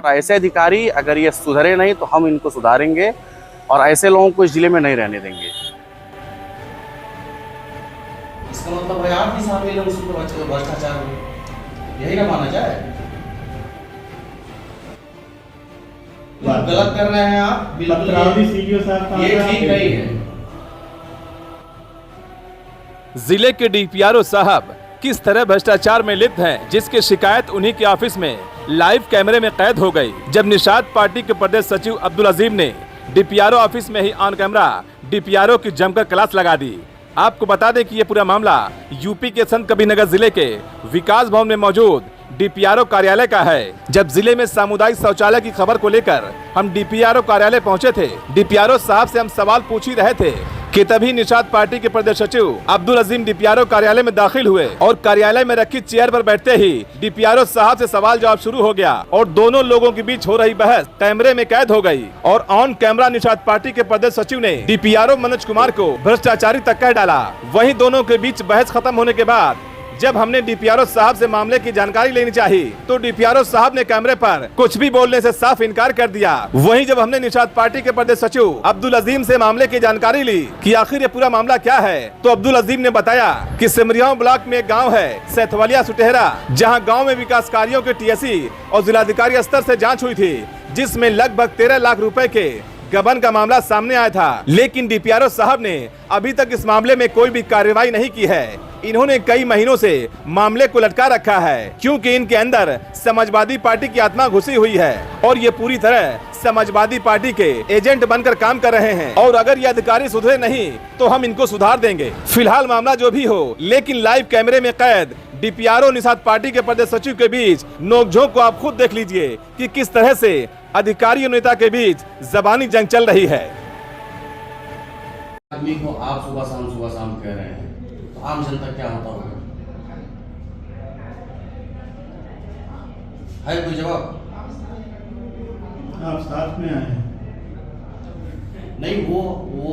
और ऐसे अधिकारी अगर ये सुधरे नहीं तो हम इनको सुधारेंगे और ऐसे लोगों को इस जिले में नहीं रहने देंगे। इसका मतलब है आप भी शामिल हैं उसमें भ्रष्टाचार में, यही ना माना जाए? गलत कर रहे हैं आप, बिल्कुल ये ठीक नहीं है। जिले के डीपीआरओ साहब किस तरह भ्रष्टाचार में लिप्त हैं, जिसकी शिकायत उन्हीं के ऑफिस में लाइव कैमरे में कैद हो गई, जब निषाद पार्टी के प्रदेश सचिव अब्दुल अजीम ने डीपीआरओ ऑफिस में ही ऑन कैमरा डीपीआरओ की जमकर क्लास लगा दी। आपको बता दें कि ये पूरा मामला यूपी के संत कबीरनगर जिले के विकास भवन में मौजूद डीपीआरओ कार्यालय का है। जब जिले में सामुदायिक शौचालय की खबर को लेकर हम डीपीआरओ कार्यालय पहुंचे थे, डीपीआरओ साहब से हम सवाल पूछ ही रहे थे कि तभी निषाद पार्टी के प्रदेश सचिव अब्दुल अजीम डीपीआरओ कार्यालय में दाखिल हुए और कार्यालय में रखी चेयर पर बैठते ही डीपीआरओ साहब से सवाल जवाब शुरू हो गया और दोनों लोगों के बीच हो रही बहस कैमरे में कैद हो गई और ऑन कैमरा निषाद पार्टी के प्रदेश सचिव ने डीपीआरओ मनोज कुमार को भ्रष्टाचारी तक कह डाला। वहीं दोनों के बीच बहस खत्म होने के बाद जब हमने डीपीआरओ साहब से मामले की जानकारी लेनी चाहिए तो डीपीआरओ साहब ने कैमरे पर कुछ भी बोलने से साफ इनकार कर दिया। वहीं जब हमने निषाद पार्टी के प्रदेश सचिव अब्दुल अजीम से मामले की जानकारी ली कि आखिर ये पूरा मामला क्या है, तो अब्दुल अजीम ने बताया कि सिमरिया ब्लॉक में एक गाँव है सैथवलिया सुटेहरा, जहाँ गाँव में विकास कार्यों के टीएससी और जिलाधिकारी स्तर से जाँच हुई थी, जिसमें लगभग 13 लाख रुपए के गबन का मामला सामने आया था। लेकिन डीपीआरओ साहब ने अभी तक इस मामले में कोई भी कार्रवाई नहीं की है। इन्होंने कई महीनों से मामले को लटका रखा है क्योंकि इनके अंदर समाजवादी पार्टी की आत्मा घुसी हुई है और ये पूरी तरह समाजवादी पार्टी के एजेंट बनकर काम कर रहे हैं और अगर ये अधिकारी सुधरे नहीं तो हम इनको सुधार देंगे। फिलहाल मामला जो भी हो, लेकिन लाइव कैमरे में कैद डीपीआरओ निषाद पार्टी के प्रदेश सचिव के बीच नोकझोंक को आप खुद देख लीजिए कि किस तरह से अधिकारी और नेता के बीच जबानी जंग चल रही है। आदमी को आप सुबह शाम कह रहे हैं तो आम जनता क्या होता होगा? है कोई जवाब? आप साथ में आए हैं? नहीं, वो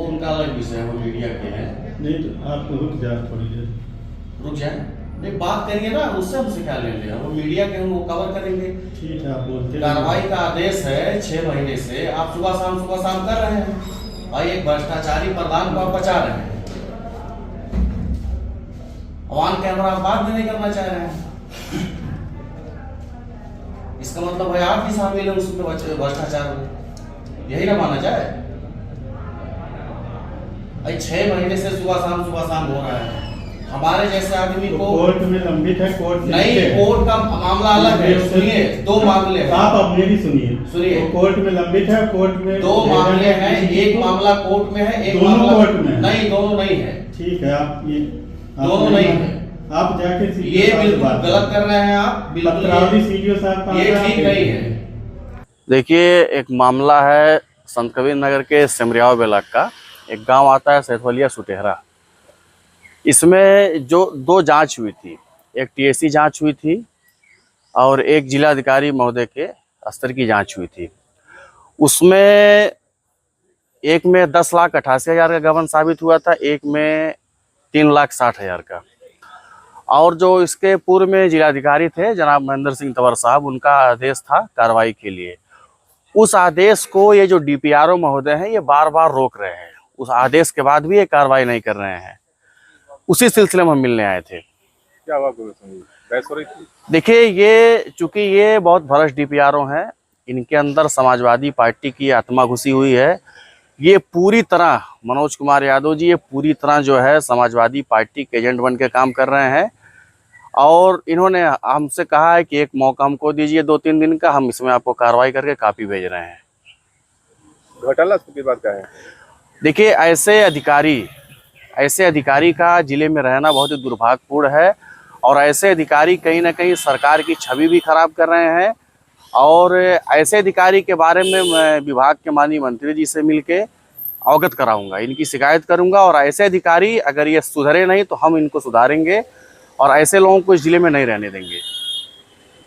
उनका अलग विषय है, वो मीडिया के हैं। नहीं तो आप रुक जाए, थोड़ी देर रुक जाए, नहीं बात करिए ना, उससे हमसे क्या ले लिया? वो मीडिया के हम वो कवर करेंगे। ठीक है, आप बोलते। कार्रवाई का आदेश है 6 महीने से, आप सुबह शाम कर रहे हैं भाई। एक भ्रष्टाचारी प्रधान को आप बचा रहे हैं, ऑन कैमरा आप बात भी नहीं करना चाह रहे हैं। इसका मतलब है आप भी शामिल हैं उसमें भ्रष्टाचार में, यही ना माना जाए? 6 महीने से सुबह शाम हो रहा है। हमारे जैसे आदमी को कोर्ट में लंबित है, कोर्ट नहीं, कोर्ट का मामला अलग है। सुनिए, 2 मामले हैं। आप अब मेरी सुनिए। तो कोर्ट में लंबित है, कोर्ट में 2 मामले हैं। एक मामला कोर्ट में है, एक दोनों मामला कोर्ट में नहीं, दोनों नहीं है। ठीक है, आप ये दोनों नहीं है। आप जाके ये बिल्कुल गलत कर रहे हैं आप, बिल्कुल सीडीओ साहब ये ठीक नहीं है। देखिए, एक मामला है संत कबीरनगर के सिमरिया ब्लॉक का, एक गांव आता है सैथवलिया सुटेहरा। इसमें जो 2 जांच हुई थी, एक टीएससी जांच हुई थी और एक जिलाधिकारी महोदय के स्तर की जांच हुई थी। उसमें एक में 10,88,000 का गबन साबित हुआ था, एक में 3,60,000 का। और जो इसके पूर्व में जिलाधिकारी थे जनाब महेंद्र सिंह तंवर साहब, उनका आदेश था कार्रवाई के लिए। उस आदेश को ये जो डीपीआरओ महोदय हैं ये बार बार रोक रहे हैं। उस आदेश के बाद भी ये कार्रवाई नहीं कर रहे हैं। उसी सिलसिले में हम मिलने आए थे। क्या हुआ? बहस हो रही थी? देखिए, ये चूंकि ये बहुत भ्रष्ट डीपीआरओ हैं, इनके अंदर समाजवादी पार्टी की आत्मा घुसी हुई है। ये पूरी तरह मनोज कुमार यादव जी, ये पूरी तरह जो है समाजवादी पार्टी के एजेंट बन के काम कर रहे हैं और इन्होंने हमसे कहा है कि एक मौका हमको दीजिए 2-3 दिन का, हम इसमें आपको कार्रवाई करके कापी भेज रहे हैं। घोटाला की बात क्या है? देखिए, ऐसे अधिकारी का जिले में रहना बहुत ही दुर्भाग्यपूर्ण है और ऐसे अधिकारी कहीं ना कहीं सरकार की छवि भी खराब कर रहे हैं। और ऐसे अधिकारी के बारे में मैं विभाग के माननीय मंत्री जी से मिलके अवगत कराऊंगा, इनकी शिकायत करूंगा और ऐसे अधिकारी अगर ये सुधरे नहीं तो हम इनको सुधारेंगे और ऐसे लोगों को इस जिले में नहीं रहने देंगे।